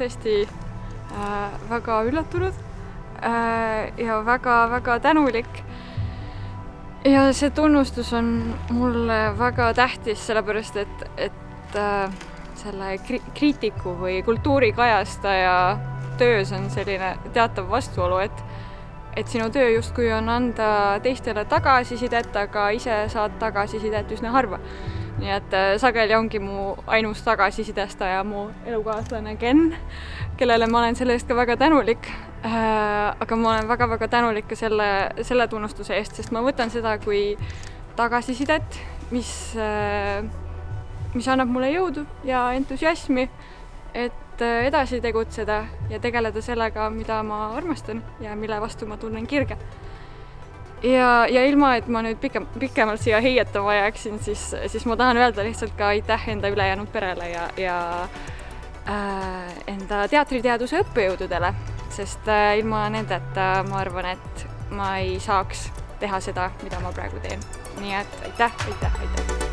tõesti väga üllatunud ja väga-väga tänulik. Ja see tunnustus on mulle väga tähtis, sellepärast et selle kriitiku või kultuurikajastaja töös on selline teatav vastuolu, et sinu töö justkui on anda teistele tagasisidet, aga ise saad tagasisidet üsna harva. Nii et sageli ongi mu ainus tagasisidestaja mu elukaaslane Ken, kellele ma olen selle eest ka väga tänulik. Aga ma olen väga-väga tänulik ka selle tunnustuse eest, sest ma võtan seda kui tagasisidet, mis annab mulle jõudu ja entusiasmi, et edasi tegutseda ja tegeleda sellega, mida ma armastan ja mille vastu ma tunnen kirge. Ja ilma, et ma nüüd pikemalt siia heietama jääksin, siis ma tahan öelda lihtsalt ka aitäh enda ülejäänud perele ja enda teatriteaduse õppejõududele, sest ilma nendeta ma arvan, et ma ei saaks teha seda, mida ma praegu teen. Nii et aitäh!